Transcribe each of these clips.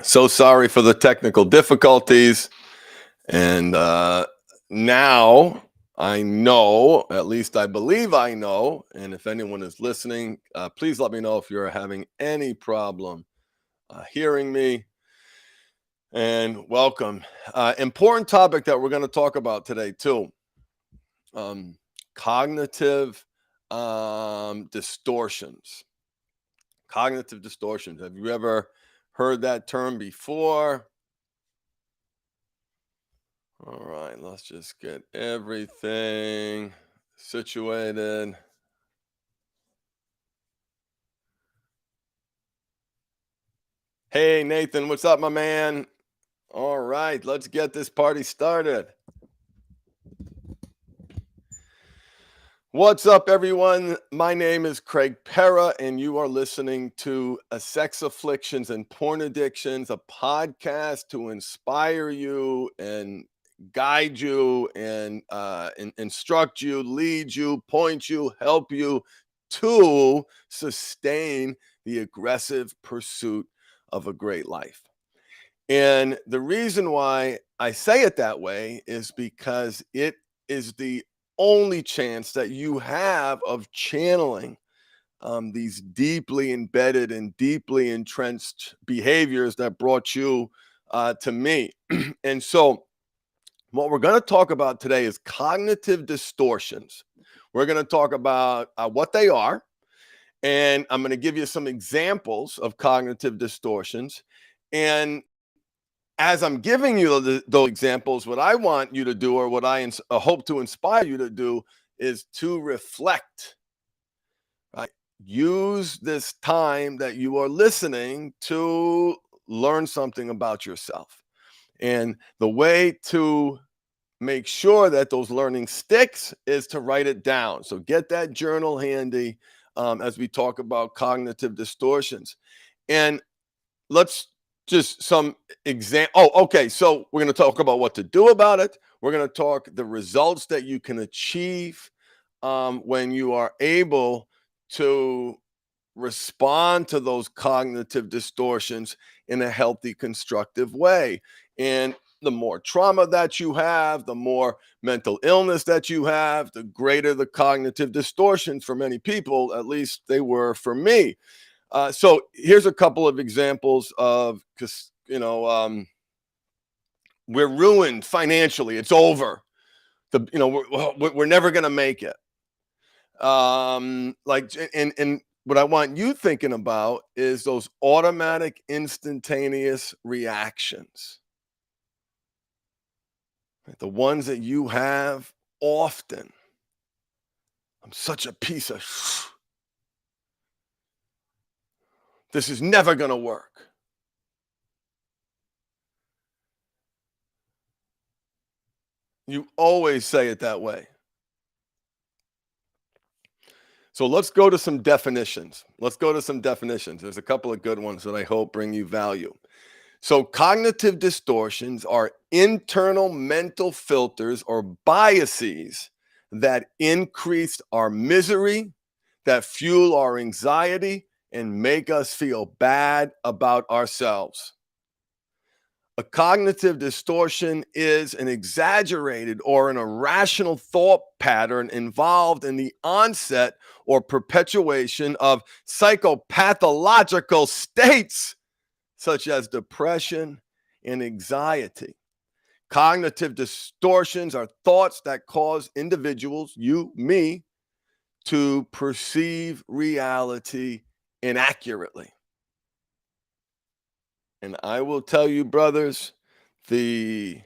So sorry for the technical difficulties. And now I know, at least I believe I know. And if anyone is listening, please let me know if you're having any problem hearing me. And welcome. Important topic that we're going to talk about today, too. Um, Cognitive distortions. Cognitive distortions. Have you ever heard that term before? All right, let's just get everything situated. Hey, Nathan, what's up, my man? All right, let's get this party started. What's up, everyone? My name is Craig Pera, and you are listening to Sex Afflictions and Porn Addictions, a podcast to inspire you and guide you and instruct you, lead you, point you, help you to sustain the aggressive pursuit of a great life. And the reason why I say it that way is because it is the only chance that you have of channeling these deeply embedded and deeply entrenched behaviors that brought you to me. And so, what we're going to talk about today is cognitive distortions. We're going to talk about what they are, and I'm going to give you some examples of cognitive distortions. And as I'm giving you those examples, what I want you to do, or what I hope to inspire you to do, is to reflect. Right? Use this time that you are listening to learn something about yourself. And the way to make sure that those learning sticks is to write it down. So get that journal handy as we talk about cognitive distortions. And let's just some okay, so we're going to talk about what to do about it. We're going to talk the results that you can achieve when you are able to respond to those cognitive distortions in a healthy, constructive way. And the more trauma that you have, the more mental illness that you have, the greater the cognitive distortions for many people. At least they were for me. So here's a couple of examples of, because we're ruined financially. It's over. We're never going to make it. And what I want you thinking about is those automatic, instantaneous reactions, right? The ones that you have often. I'm such a piece of. This is never going to work. You always say it that way. So let's go to some definitions. There's a couple of good ones that I hope bring you value. So cognitive distortions are internal mental filters or biases that increase our misery, that fuel our anxiety, and make us feel bad about ourselves. A cognitive distortion is an exaggerated or an irrational thought pattern involved in the onset or perpetuation of psychopathological states such as depression and anxiety. Cognitive distortions are thoughts that cause individuals, you, me, to perceive reality inaccurately. And I will tell you, brothers, the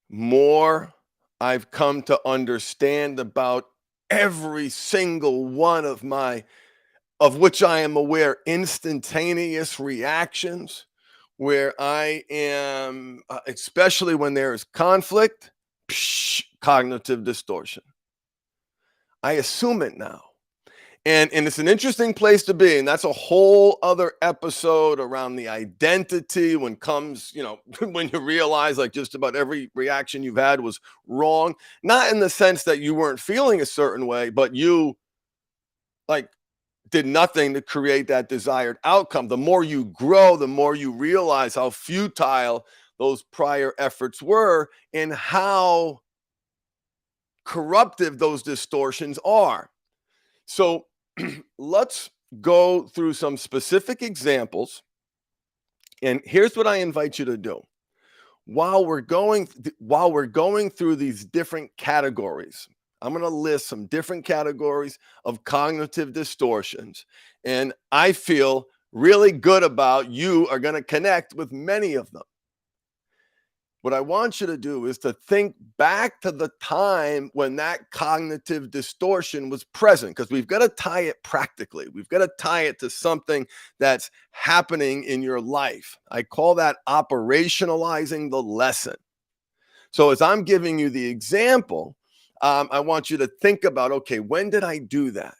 more I've come to understand about every single one of which I am aware, instantaneous reactions where I am, especially when there is conflict, cognitive distortion. I assume it now. And it's an interesting place to be. And that's a whole other episode around the identity when comes, when you realize like just about every reaction you've had was wrong. Not in the sense that you weren't feeling a certain way, but you like did nothing to create that desired outcome. The more you grow, the more you realize how futile those prior efforts were and how corruptive those distortions are. So let's go through some specific examples. And here's what I invite you to do. While we're going through these different categories, I'm going to list some different categories of cognitive distortions, and I feel really good about you are going to connect with many of them. What I want you to do is to think back to the time when that cognitive distortion was present, because we've got to tie it practically. We've got to tie it to something that's happening in your life. I call that operationalizing the lesson. So as I'm giving you the example, I want you to think about, okay, when did I do that?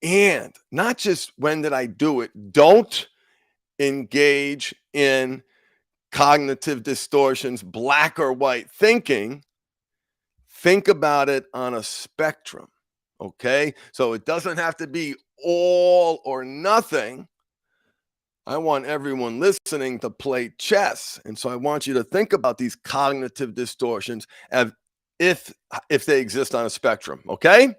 And not just when did I do it, don't engage in cognitive distortions, black or white thinking. Think about it on a spectrum, okay? So it doesn't have to be all or nothing. I want everyone listening to play chess. And so I want you to think about these cognitive distortions as if they exist on a spectrum, okay?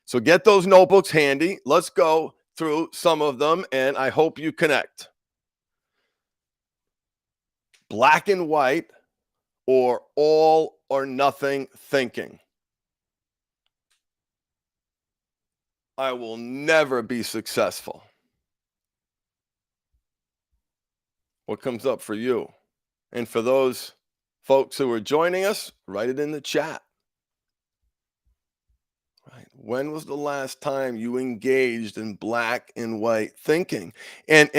So get those notebooks handy. Let's go through some of them, and I hope you connect. Black and white or all or nothing thinking. I will never be successful. What comes up for you? And for those folks who are joining us, write it in the chat. Right. When was the last time you engaged in black and white thinking? And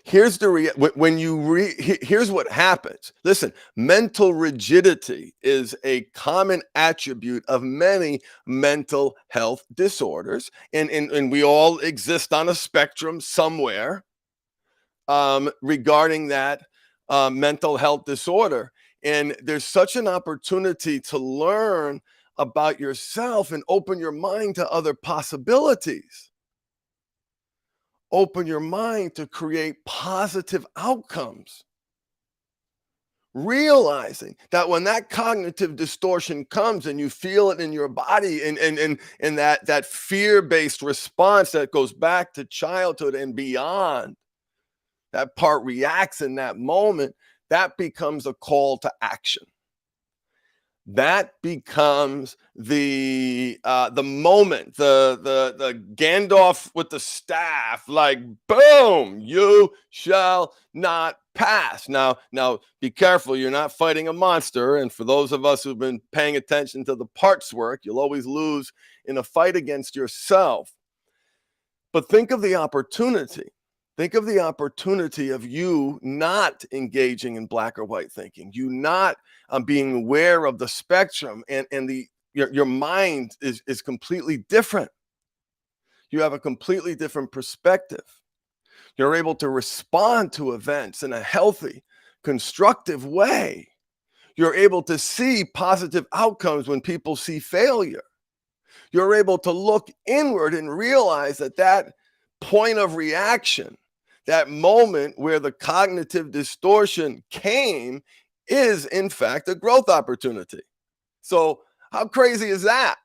here's the here's what happens. Listen, mental rigidity is a common attribute of many mental health disorders, and we all exist on a spectrum somewhere regarding that mental health disorder. And there's such an opportunity to learn about yourself and open your mind to other possibilities. Open your mind to create positive outcomes. Realizing that when that cognitive distortion comes and you feel it in your body and that fear-based response that goes back to childhood and beyond, that part reacts in that moment, that becomes a call to action. That becomes the moment, the Gandalf with the staff, like boom, you shall not pass. Now, be careful, you're not fighting a monster. And for those of us who've been paying attention to the parts work, you'll always lose in a fight against yourself. But think of the opportunity. Think of the opportunity of you not engaging in black or white thinking, you not being aware of the spectrum, and your mind is completely different. You have a completely different perspective. You're able to respond to events in a healthy, constructive way. You're able to see positive outcomes when people see failure. You're able to look inward and realize that point of reaction, that moment where the cognitive distortion came, is in fact a growth opportunity. So how crazy is that?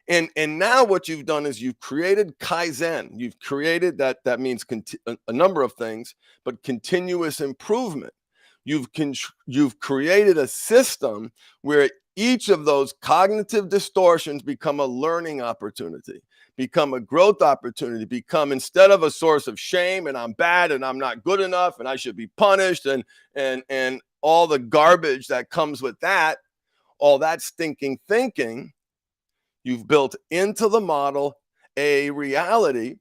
And now what you've done is you've created Kaizen. You've created that means a number of things, but continuous improvement. You've created a system where each of those cognitive distortions become a learning opportunity, become a growth opportunity, become, instead of a source of shame and I'm bad and I'm not good enough and I should be punished and all the garbage that comes with that, all that stinking thinking, you've built into the model a reality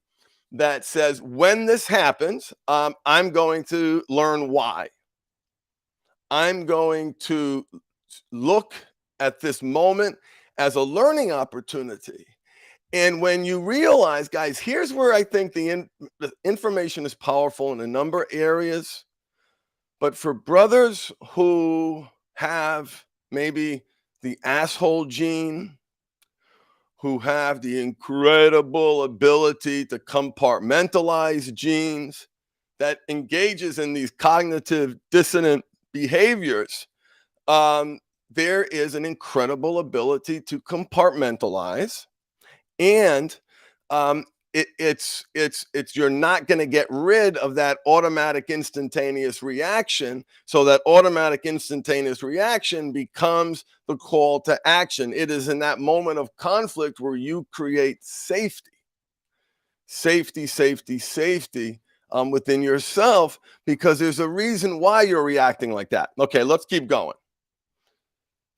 that says, when this happens, I'm going to learn why. I'm going to look at this moment as a learning opportunity. And when you realize, guys, here's where I think the information is powerful in a number of areas. But for brothers who have maybe the asshole gene, who have the incredible ability to compartmentalize genes that engages in these cognitive dissonant behaviors, um, there is an incredible ability to compartmentalize, and um, it's you're not going to get rid of that automatic instantaneous reaction. So that automatic instantaneous reaction becomes the call to action. It is in that moment of conflict where you create safety, safety within yourself, because there's a reason why you're reacting like that. Okay, let's keep going.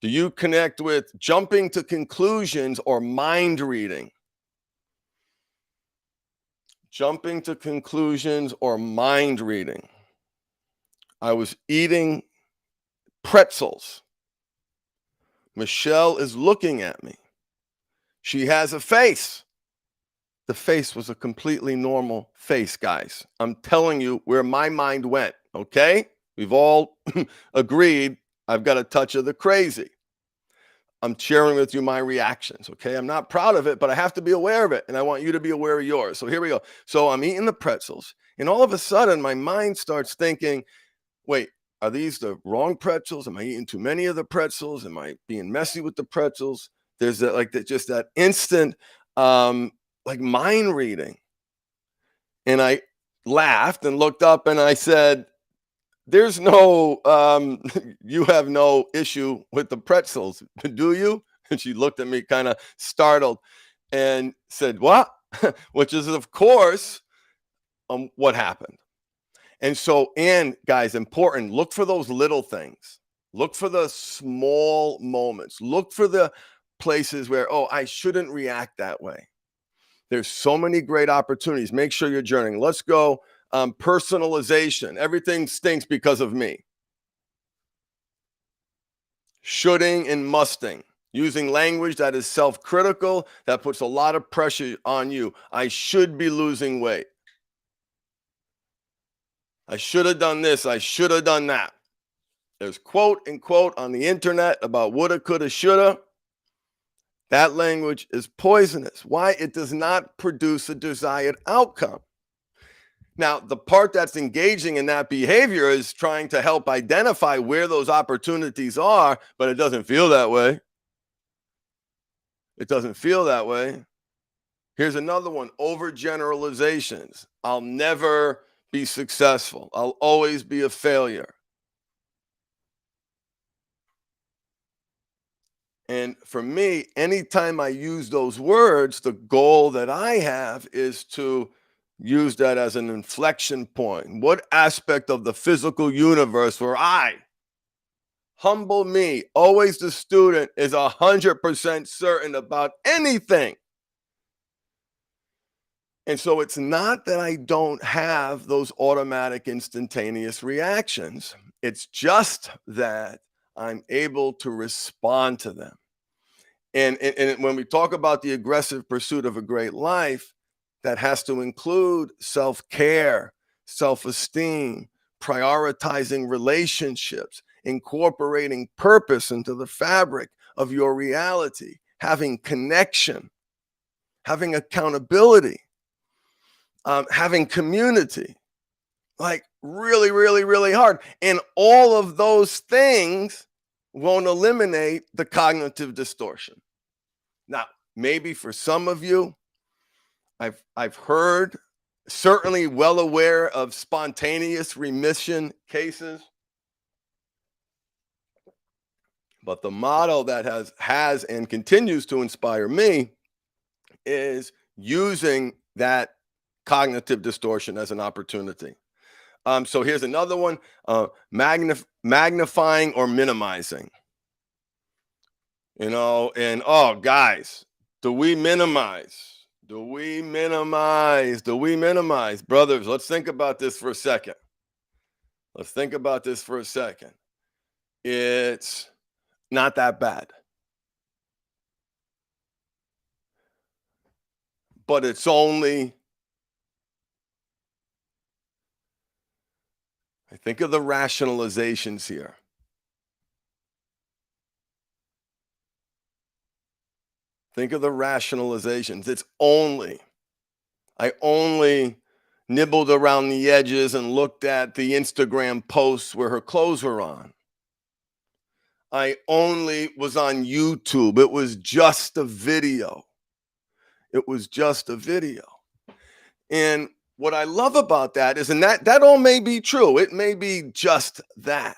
Do you connect with jumping to conclusions or mind reading? Jumping to conclusions or mind reading. I was eating pretzels. Michelle is looking at me. She has a face. The face was a completely normal face, guys. I'm telling you where my mind went, okay? We've all agreed I've got a touch of the crazy. I'm sharing with you my reactions, okay? I'm not proud of it, but I have to be aware of it, and I want you to be aware of yours. So here we go. So I'm eating the pretzels, and all of a sudden, my mind starts thinking, wait, are these the wrong pretzels? Am I eating too many of the pretzels? Am I being messy with the pretzels? There's that, like, that, just that instant, like, mind reading. And I laughed and looked up and I said, there's no, you have no issue with the pretzels, do you? And she looked at me kind of startled and said, what? Which is, of course, what happened. And so, and guys, important, look for those little things. Look for the small moments. Look for the places where, oh, I shouldn't react that way. There's so many great opportunities. Make sure you're journaling. Let's go. Personalization. Everything stinks because of me. Shoulding and musting. Using language that is self-critical, that puts a lot of pressure on you. I should be losing weight. I should have done this. I should have done that. There's quote and quote on the internet about woulda, coulda, shoulda. That language is poisonous. Why? It does not produce a desired outcome. Now, the part that's engaging in that behavior is trying to help identify where those opportunities are, but it doesn't feel that way. It doesn't feel that way. Here's another one, overgeneralizations. I'll never be successful. I'll always be a failure. And for me, anytime I use those words, the goal that I have is to use that as an inflection point. What aspect of the physical universe where I, humble me, always the student, is 100% certain about anything? And so it's not that I don't have those automatic instantaneous reactions. It's just that I'm able to respond to them. And when we talk about the aggressive pursuit of a great life, that has to include self-care, self-esteem, prioritizing relationships, incorporating purpose into the fabric of your reality, having connection, having accountability, having community, like really, really, really hard. And all of those things won't eliminate the cognitive distortion. Now, maybe for some of you, I've heard, certainly well aware of spontaneous remission cases, but the model that has and continues to inspire me is using that cognitive distortion as an opportunity. So here's another one, magnifying or minimizing. You know, and oh, guys, do we minimize? Do we minimize? Do we minimize? Brothers, let's think about this for a second. Let's think about this for a second. It's not that bad. But it's only, I think of the rationalizations here. Think of the rationalizations. I only nibbled around the edges and looked at the Instagram posts where her clothes were on. I only was on YouTube. It was just a video. It was just a video. And what I love about that is, and that all may be true. It may be just that.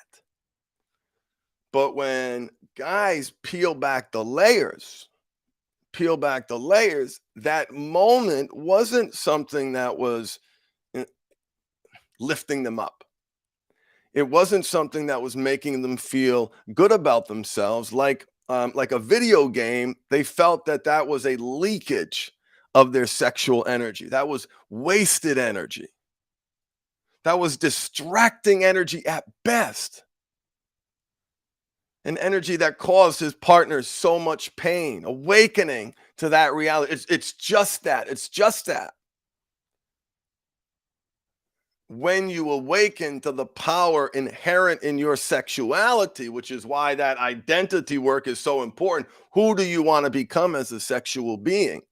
But when guys peel back the layers, that moment wasn't something that was eh, lifting them up. It wasn't something that was making them feel good about themselves. Like a video game, they felt that that was a leakage of their sexual energy. That was wasted energy. That was distracting energy at best. An energy that caused his partner so much pain. Awakening to that reality. It's just that. It's just that. When you awaken to the power inherent in your sexuality, which is why that identity work is so important. Who do you want to become as a sexual being?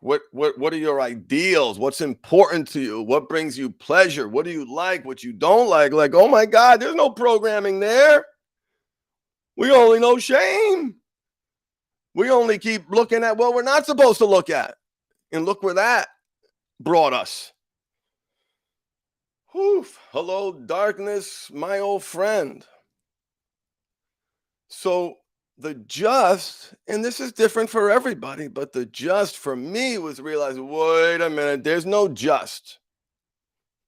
Like what are your ideals? What's important to you? What brings you pleasure? What do you like? What you don't like? Like, oh my God, there's no programming there. We only know shame. We only keep looking at what we're not supposed to look at. And look where that brought us. Whew. Hello, darkness, my old friend. So the just, and this is different for everybody, but the just for me was realizing, wait a minute, there's no just.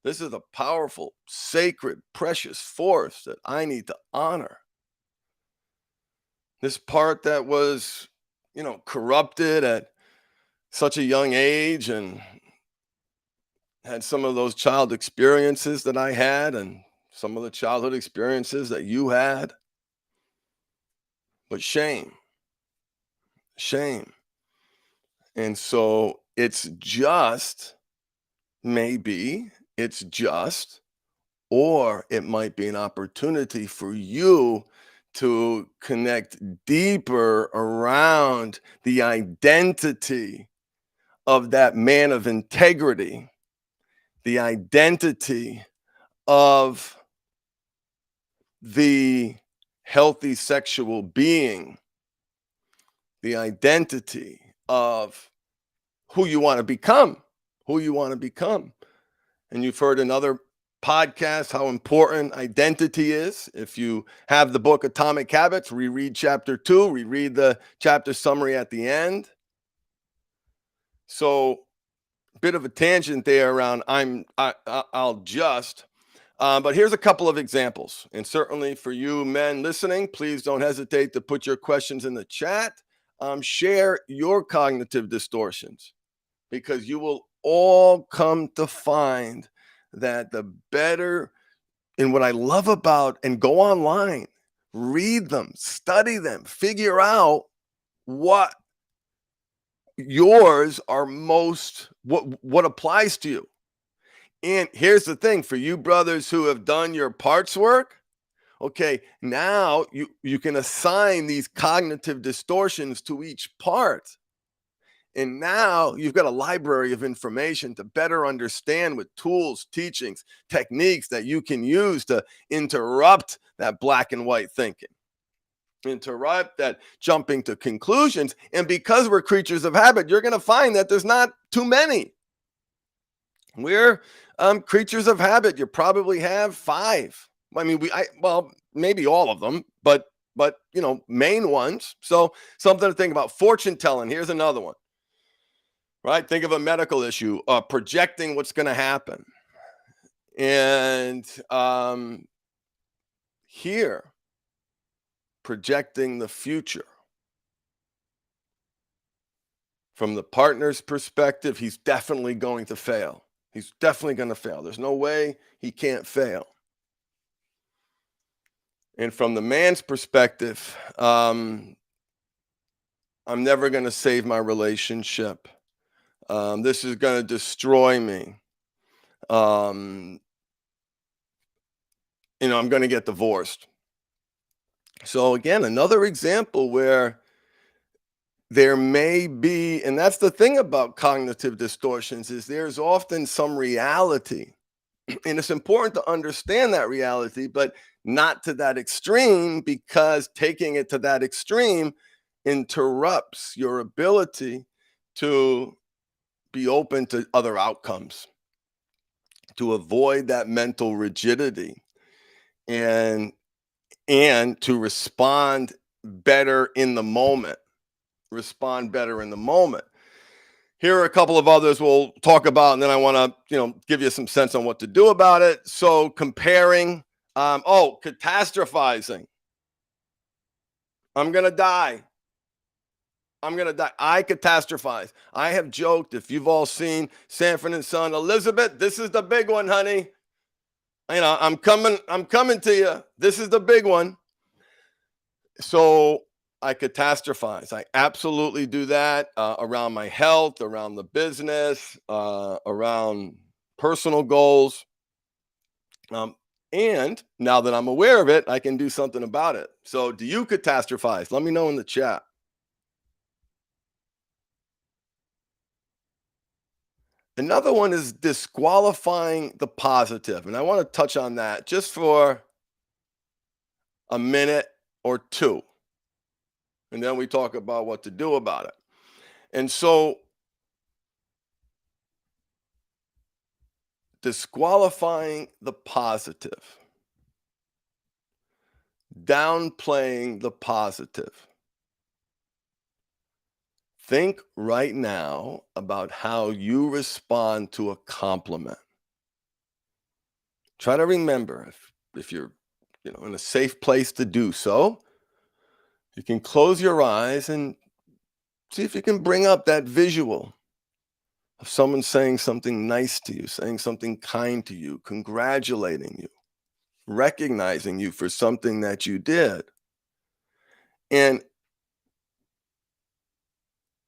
This is a powerful, sacred, precious force that I need to honor. This part that was, corrupted at such a young age and had some of those child experiences that I had and some of the childhood experiences that you had. But shame. And so maybe it's just, or it might be an opportunity for you to connect deeper around the identity of that man of integrity, the identity of the healthy sexual being, the identity of who you want to become, And you've heard in other podcasts how important identity is. If you have the book Atomic Habits, reread chapter 2, reread the chapter summary at the end. So, bit of a tangent there around I'll just. But here's a couple of examples. And certainly for you men listening, please don't hesitate to put your questions in the chat. Share your cognitive distortions, because you will all come to find that the better, and what I love about, and go online, read them, study them, figure out what yours are most, what applies to you. And here's the thing, for you brothers who have done your parts work, okay, now you can assign these cognitive distortions to each part. And now you've got a library of information to better understand, with tools, teachings, techniques that you can use to interrupt that black and white thinking, interrupt that jumping to conclusions. And because we're creatures of habit, you're going to find that there's not too many. We're creatures of habit. You probably have 5. I mean, maybe all of them, but main ones. So something to think about. Fortune telling. Here's another one. Right? Think of a medical issue, projecting what's going to happen. And here, projecting the future. From the partner's perspective, he's definitely going to fail. He's definitely going to fail. There's no way he can't fail. And from the man's perspective, I'm never going to save my relationship. This is going to destroy me. I'm going to get divorced. So again, another example where there may be, and that's the thing about cognitive distortions, is there's often some reality. And it's important to understand that reality, but not to that extreme, because taking it to that extreme interrupts your ability to be open to other outcomes, to avoid that mental rigidity, and to respond better in the moment. Respond better in the moment. Here are a couple of others we'll talk about, and then I want to, give you some sense on what to do about it. So comparing, catastrophizing. I'm gonna die. I'm gonna die. I catastrophize. I have joked, if you've all seen Sanford and Son, Elizabeth, this is the big one, honey. I'm coming to you. This is the big one. So I catastrophize. I absolutely do that around my health, around the business, around personal goals. And now that I'm aware of it, I can do something about it. So do you catastrophize? Let me know in the chat. Another one is disqualifying the positive. And I want to touch on that just for a minute or two. And then we talk about what to do about it. And so disqualifying the positive, downplaying the positive. Think right now about how you respond to a compliment. Try to remember, if you're in a safe place to do so, you can close your eyes and see if you can bring up that visual of someone saying something nice to you, saying something kind to you, congratulating you, recognizing you for something that you did. And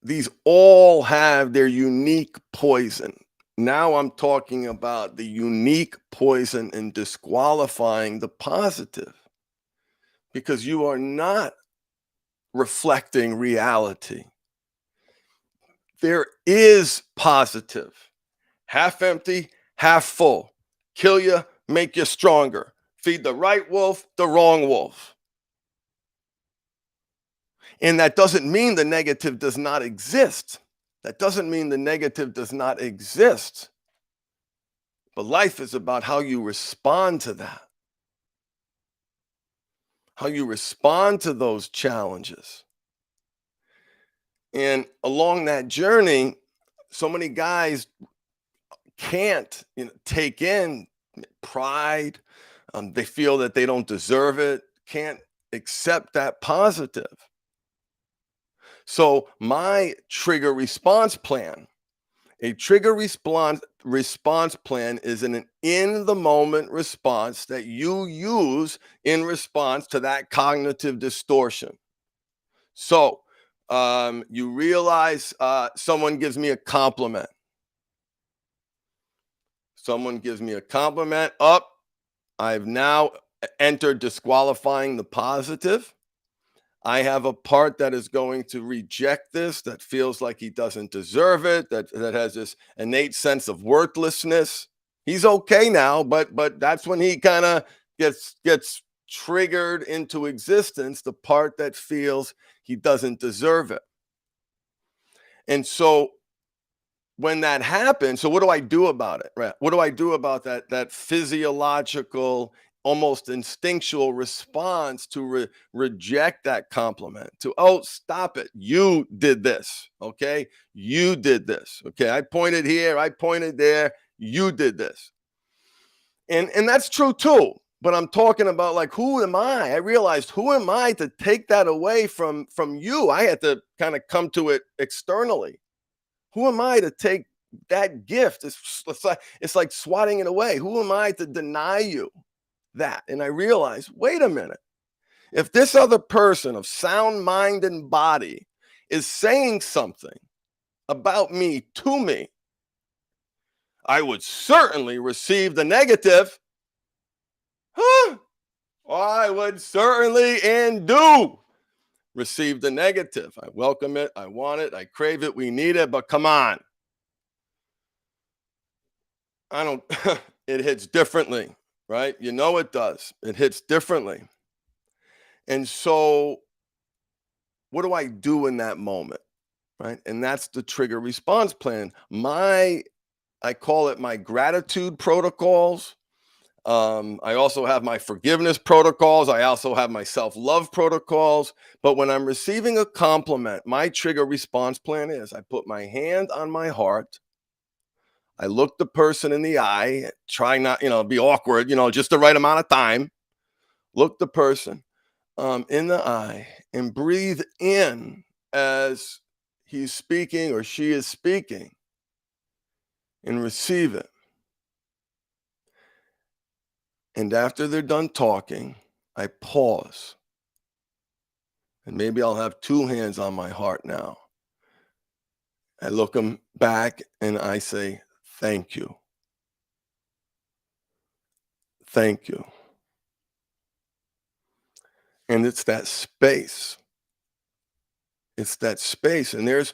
these all have their unique poison. Now I'm talking about the unique poison in disqualifying the positive, because you are not reflecting reality. There is positive, half empty, half full. Kill you, make you stronger. Feed the right wolf, the wrong wolf. And that doesn't mean the negative does not exist. That doesn't mean the negative does not exist. But life is about how you respond to that, how you respond to those challenges. And along that journey, so many guys can't take in pride. They feel that they don't deserve it, can't accept that positive. So my trigger response plan, a trigger response plan is an in the moment response that you use in response to that cognitive distortion. So you realize someone gives me a compliment. Someone gives me a compliment. I've now entered disqualifying the positive. I have a part that is going to reject this, that feels like he doesn't deserve it, that has this innate sense of worthlessness. He's okay now, but that's when he kind of gets triggered into existence, the part that feels he doesn't deserve it. And so when that happens, so what do I do about it? Right? What do I do about that physiological, almost instinctual response to reject that compliment, to, oh, stop it, you did this, okay, you did this, okay, I pointed here, I pointed there, you did this. And that's true too, but I'm talking about, like, who am I realized, who am I to take that away from you? I had to kind of come to it externally. Who am I to take that gift? It's like swatting it away. Who am I to deny you that? And I realized, wait a minute. If this other person of sound mind and body is saying something about me to me, I would certainly receive the negative. I would certainly and do receive the negative. I welcome it, I want it, I crave it, we need it, but come on. I don't, it hits differently, right? You know it does. It hits differently. And so, what do I do in that moment? Right. And that's the trigger response plan. I call it my gratitude protocols. I also have my forgiveness protocols. I also have my self love protocols. But when I'm receiving a compliment, my trigger response plan is I put my hand on my heart. I look the person in the eye, try not, be awkward, just the right amount of time. Look the person in the eye and breathe in as he's speaking or she is speaking and receive it. And after they're done talking, I pause. And maybe I'll have two hands on my heart now. I look them back and I say, thank you. Thank you. And it's that space. It's that space. And there's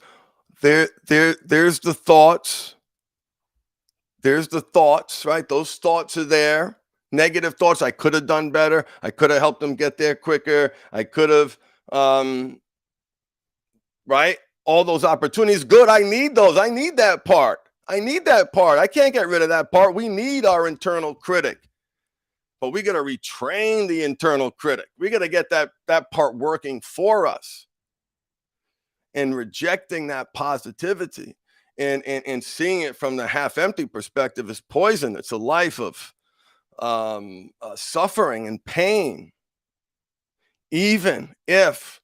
the thoughts. There's the thoughts, right? Those thoughts are there. Negative thoughts. I could have done better. I could have helped them get there quicker. I could have, right? All those opportunities. Good. I need those. I need that part. I need that part. I can't get rid of that part. We need our internal critic, but we got to retrain the internal critic. We got to get that part working for us, and rejecting that positivity and seeing it from the half empty perspective is poison. It's a life of suffering and pain. Even if,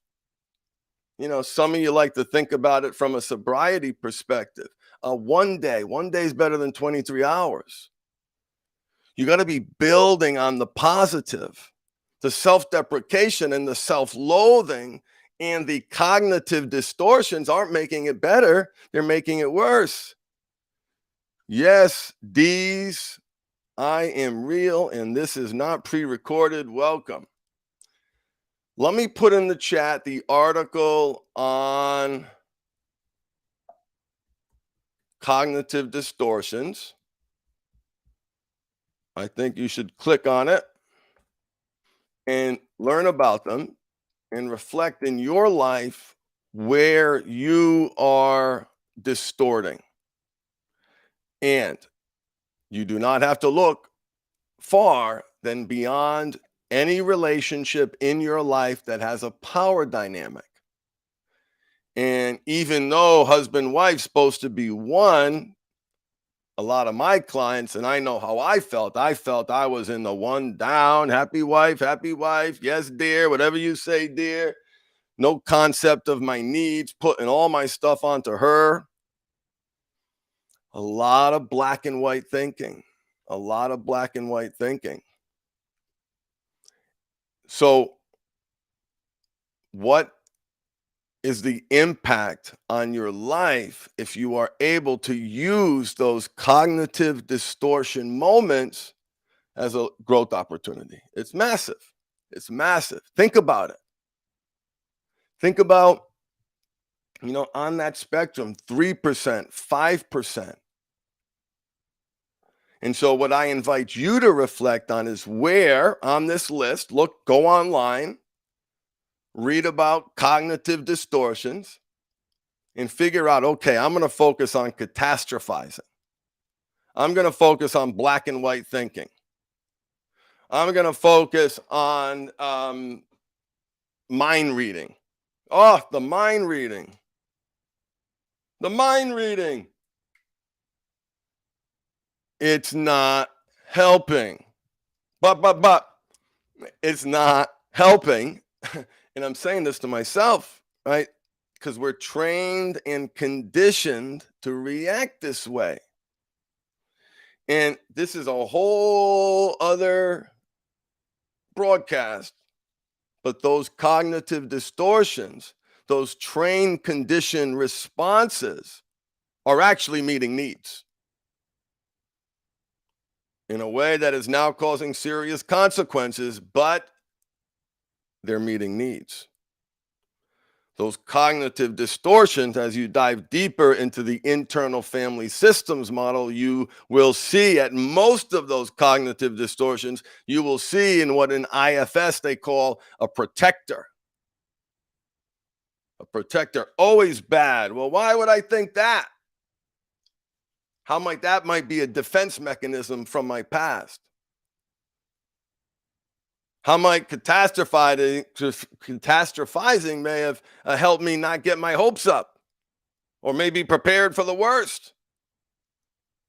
some of you like to think about it from a sobriety perspective. One day is better than 23 hours. You got to be building on the positive. The self-deprecation and the self-loathing and the cognitive distortions aren't making it better. They're making it worse. Yes, D's, I am real, and this is not pre-recorded. Welcome. Let me put in the chat the article on cognitive distortions. I think you should click on it and learn about them and reflect in your life where you are distorting. And you do not have to look far than beyond any relationship in your life that has a power dynamic. And even though husband-wife's supposed to be one, a lot of my clients, and I know how I felt I was in the one down, happy wife, yes, dear, whatever you say, dear. No concept of my needs, putting all my stuff onto her. A lot of black and white thinking. So, what is the impact on your life if you are able to use those cognitive distortion moments as a growth opportunity? It's massive. It's massive. Think about it. Think about, on that spectrum, 3%, 5%. And so what I invite you to reflect on is where on this list, go online, read about cognitive distortions, and figure out, okay, I'm going to focus on catastrophizing. I'm going to focus on black and white thinking. I'm going to focus on mind reading. Oh, the mind reading. The mind reading. It's not helping. But it's not helping. And I'm saying this to myself, right? Because we're trained and conditioned to react this way. And this is a whole other broadcast. But those cognitive distortions, those trained conditioned responses are actually meeting needs in a way that is now causing serious consequences, but they're meeting needs. Those cognitive distortions, as you dive deeper into the internal family systems model, you will see at most of those cognitive distortions, you will see in what in IFS they call a protector. A protector, always bad. Well, why would I think that? How might that be a defense mechanism from my past? How might catastrophizing may have helped me not get my hopes up, or maybe prepared for the worst?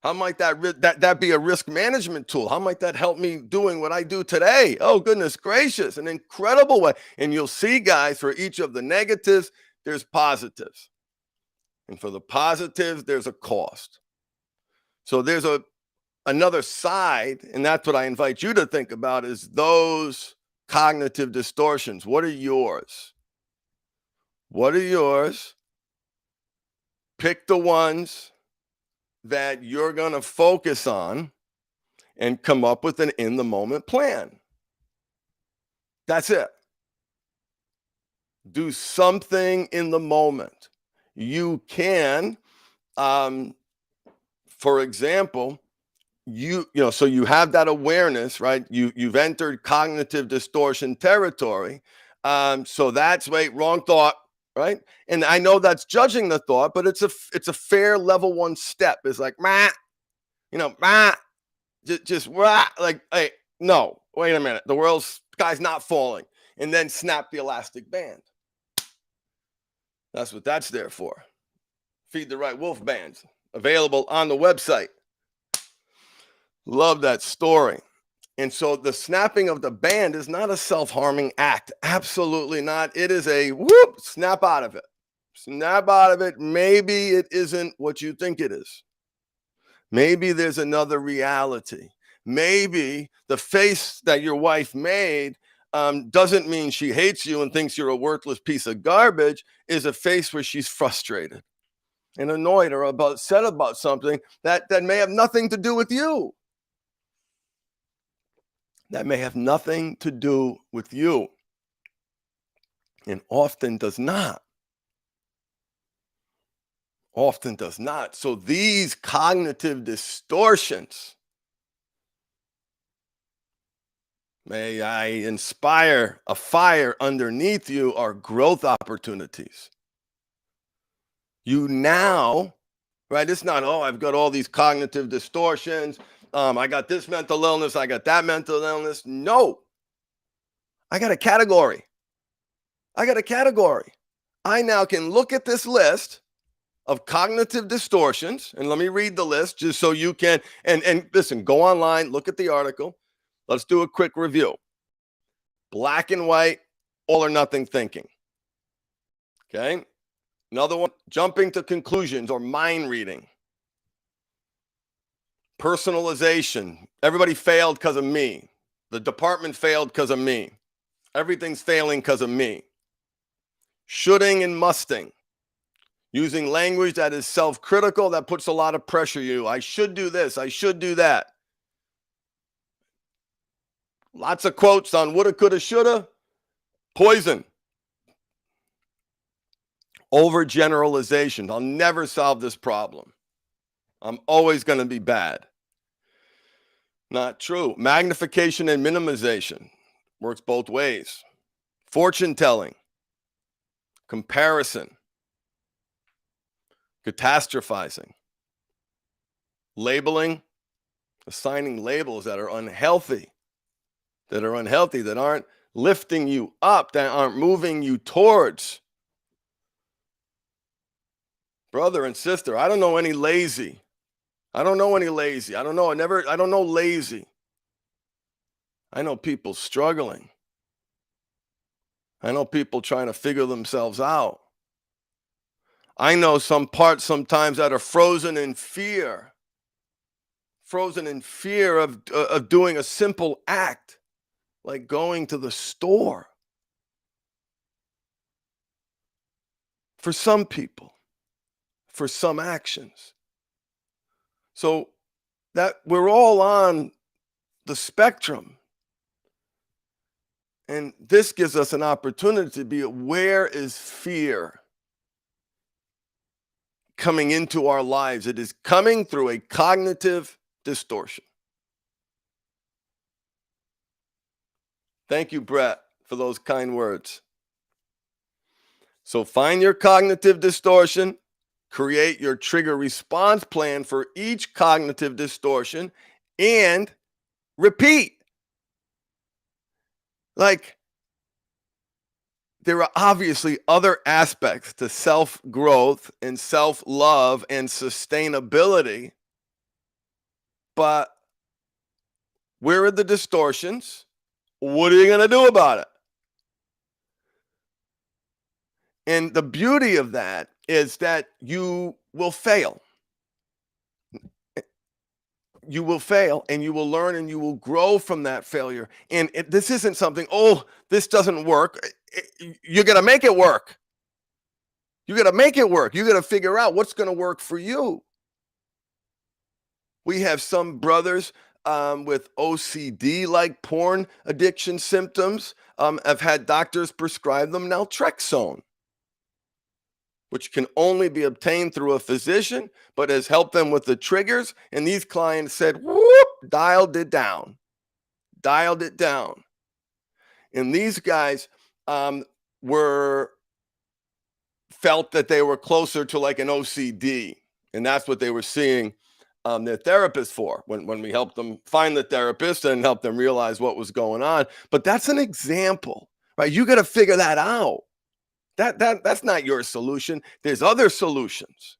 How might that be a risk management tool? How might that help me doing what I do today? Oh, goodness gracious, an incredible way. And you'll see, guys, for each of the negatives, there's positives. And for the positives, there's a cost. So there's another side, and that's what I invite you to think about, is those cognitive distortions. What are yours? What are yours? Pick the ones that you're going to focus on and come up with an in-the-moment plan. That's it. Do something in the moment. You can, for example, so you have that awareness, right? You've entered cognitive distortion territory. So that's wrong thought, right? And I know that's judging the thought, but it's a fair level one step. It's like, just like, hey, no, wait a minute, the sky's not falling, and then snap the elastic band. That's what that's there for. Feed the right wolf bands, available on the website. Love that story. And so the snapping of the band is not a self-harming act. Absolutely not. It is a whoop, snap out of it. Snap out of it. Maybe it isn't what you think it is. Maybe there's another reality. Maybe the face that your wife made doesn't mean she hates you and thinks you're a worthless piece of garbage, is a face where she's frustrated and annoyed or upset about something that may have nothing to do with you. That may have nothing to do with you, and often does not. Often does not. So these cognitive distortions, may I inspire a fire underneath you, are growth opportunities. You now, right? It's not, oh, I've got all these cognitive distortions. I got this mental illness. I got that mental illness. No, I got a category. I now can look at this list of cognitive distortions, and let me read the list just so you can, and listen, go online, look at the article. Let's do a quick review. Black and white, all or nothing thinking. Okay. Another one, jumping to conclusions or mind reading. Personalization. Everybody failed because of me. The department failed because of me. Everything's failing because of me. Shoulding and musting. Using language that is self-critical, that puts a lot of pressure on you. I should do this. I should do that. Lots of quotes on woulda, coulda, shoulda. Poison. Overgeneralization. I'll never solve this problem. I'm always going to be bad. Not true. Magnification and minimization. Works both ways. Fortune telling. Comparison. Catastrophizing. Labeling. Assigning labels that are unhealthy. That aren't lifting you up, that aren't moving you towards. Brother and sister, I don't know any lazy. I don't know lazy. I don't know lazy. I know people struggling. I know people trying to figure themselves out. I know some parts sometimes that are frozen in fear of doing a simple act like going to the store. For some people, for some actions. So that we're all on the spectrum. And this gives us an opportunity to be where is fear coming into our lives? It is coming through a cognitive distortion. Thank you, Brett, for those kind words. So find your cognitive distortion, create your trigger response plan for each cognitive distortion, and repeat. Like, there are obviously other aspects to self-growth and self-love and sustainability, but where are the distortions? What are you going to do about it? And the beauty of that is that you will fail. You will fail and you will learn and you will grow from that failure. And this isn't something, oh, this doesn't work. You're going to make it work. You got to make it work. You got to figure out what's going to work for you. We have some brothers with OCD like porn addiction symptoms have had doctors prescribe them naltrexone, which can only be obtained through a physician, but has helped them with the triggers. And these clients said, whoop, dialed it down. And these guys were felt that they were closer to like an OCD. And that's what they were seeing their therapist for when we helped them find the therapist and help them realize what was going on. But that's an example, right? You got to figure that out. That's not your solution. There's other solutions,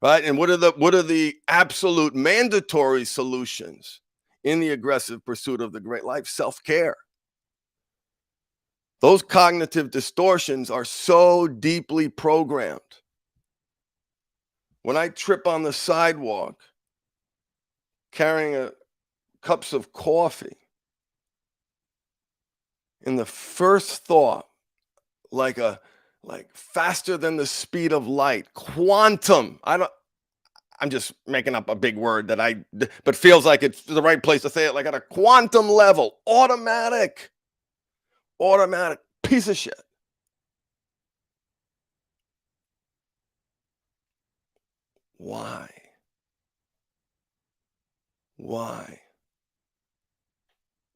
right? And what are the absolute mandatory solutions in the aggressive pursuit of the great life? Self-care. Those cognitive distortions are so deeply programmed. When I trip on the sidewalk carrying cups of coffee, and the first thought, like faster than the speed of light, quantum. I'm just making up a big word but feels like it's the right place to say it, like at a quantum level, automatic piece of shit. Why?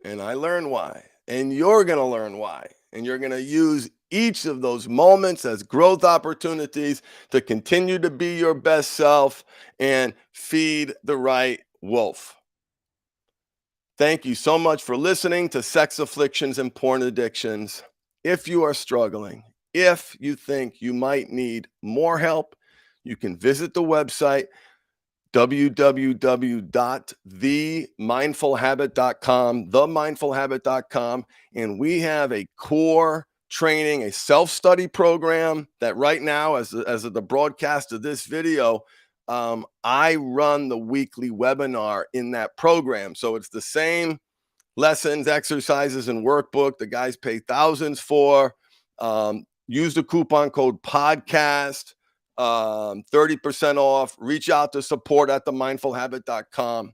And I learned why, and you're going to learn why, and you're going to use each of those moments as growth opportunities to continue to be your best self and feed the right wolf. Thank you so much for listening to Sex Afflictions and Porn Addictions. If you are struggling, if you think you might need more help, you can visit the website www.themindfulhabit.com, and we have a core training, a self-study program that right now, as of the broadcast of this video, I run the weekly webinar in that program. So it's the same lessons, exercises, and workbook the guys pay thousands for. Use the coupon code podcast. 30% off. Reach out to support@themindfulhabit.com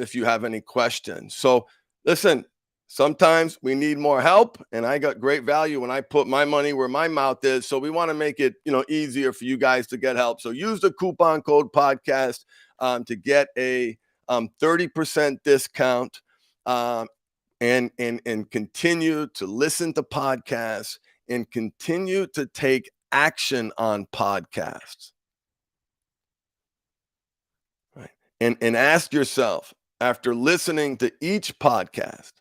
if you have any questions. So listen, sometimes we need more help, and I got great value when I put my money where my mouth is. So we want to make it, easier for you guys to get help. So use the coupon code podcast to get a 30% discount and continue to listen to podcasts and continue to take action on podcasts, right? And ask yourself, after listening to each podcast,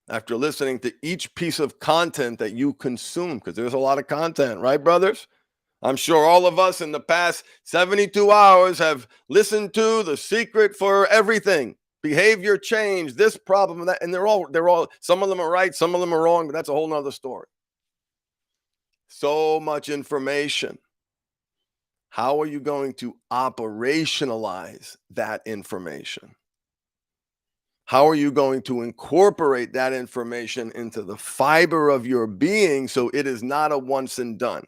after listening to each piece of content that you consume, because there's a lot of content, right, brothers? I'm sure all of us in the past 72 hours have listened to The Secret for Everything, Behavior Change, this problem, that, and they're all, some of them are right, some of them are wrong, but that's a whole nother story. So much information. How are you going to operationalize that information? How are you going to incorporate that information into the fiber of your being so it is not a once and done?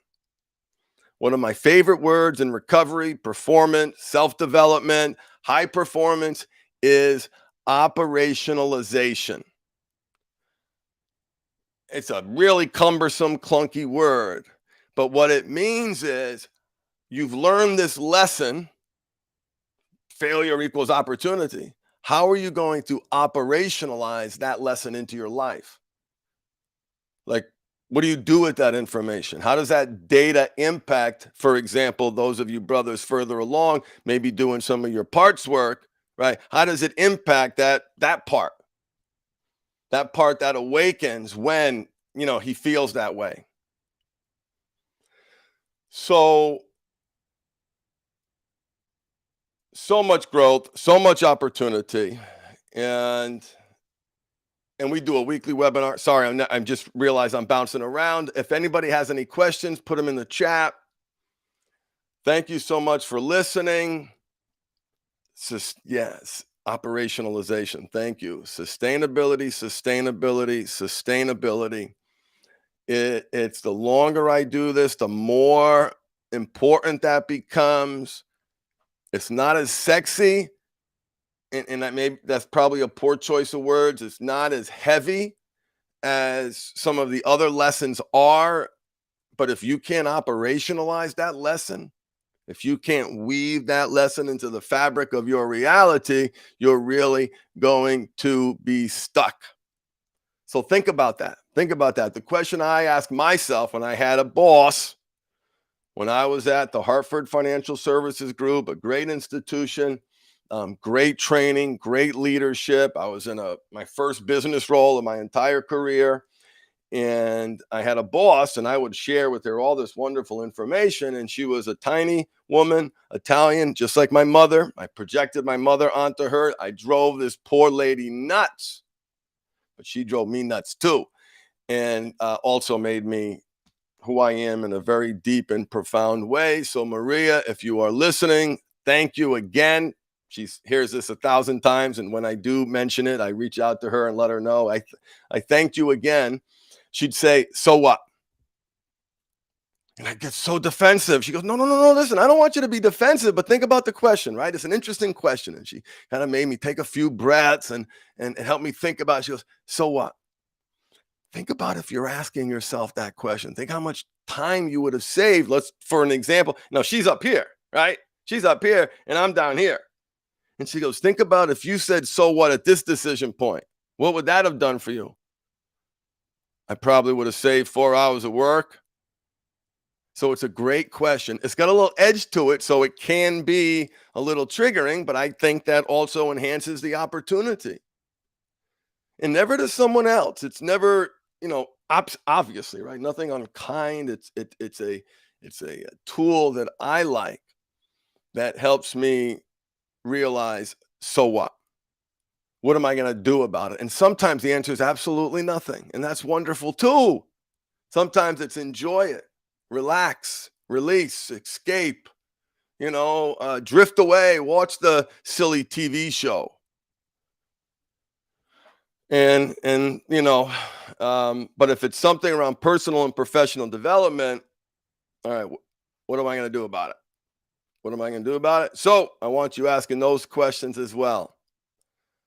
One of my favorite words in recovery, performance, self-development, high performance, is operationalization. It's a really cumbersome, clunky word. But what it means is you've learned this lesson, failure equals opportunity. How are you going to operationalize that lesson into your life? Like, what do you do with that information? How does that data impact, for example, those of you brothers further along, maybe doing some of your parts work, right? How does it impact that part? That part that awakens when, he feels that way. So much growth, so much opportunity, and we do a weekly webinar. Sorry, I'm just realized I'm bouncing around. If anybody has any questions, put them in the chat. Thank you so much for listening. Yes, operationalization. Thank you. Sustainability, sustainability, sustainability. It's the longer I do this, the more important that becomes. It's not as sexy, and that's probably a poor choice of words. It's not as heavy as some of the other lessons are, but if you can't operationalize that lesson, if you can't weave that lesson into the fabric of your reality, you're really going to be stuck. So think about that. Think about that. The question I asked myself when I had a boss, when I was at the Hartford Financial Services Group, a great institution, great training, great leadership. I was in my first business role of my entire career. And I had a boss, and I would share with her all this wonderful information. And she was a tiny woman, Italian, just like my mother. I projected my mother onto her. I drove this poor lady nuts, but she drove me nuts too. And also made me who I am in a very deep and profound way. So, Maria, if you are listening, thank you again. She hears this 1,000 times. And when I do mention it, I reach out to her and let her know I thanked you again. She'd say, so what? And I get so defensive. She goes, no, no, no, no, listen, I don't want you to be defensive, but think about the question, right? It's an interesting question. And she kind of made me take a few breaths and help me think about it. She goes, so what? Think about if you're asking yourself that question. Think how much time you would have saved. For an example, now she's up here, right? She's up here and I'm down here. And she goes, think about if you said, so what at this decision point? What would that have done for you? I probably would have saved 4 hours of work. So it's a great question. It's got a little edge to it, so it can be a little triggering, but I think that also enhances the opportunity. And never to someone else. It's never, obviously, right? Nothing unkind. It's a tool that I like that helps me realize, so what? What am I going to do about it? And sometimes the answer is absolutely nothing. And that's wonderful too. Sometimes it's enjoy it, relax, release, escape, drift away, watch the silly TV show. And but if it's something around personal and professional development, all right, what am I going to do about it? What am I going to do about it? So I want you asking those questions as well.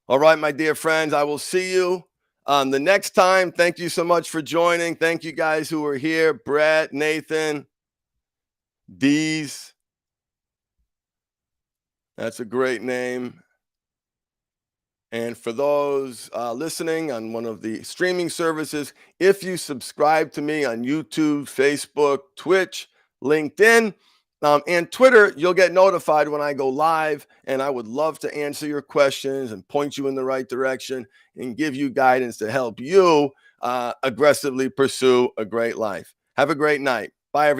All right, my dear friends, I will see you the next time. Thank you so much for joining. Thank you guys who are here. Brett, Nathan, Dees. That's a great name. And for those listening on one of the streaming services, if you subscribe to me on YouTube, Facebook, Twitch, LinkedIn, and Twitter, you'll get notified when I go live. And I would love to answer your questions and point you in the right direction and give you guidance to help you aggressively pursue a great life. Have a great night. Bye, everyone.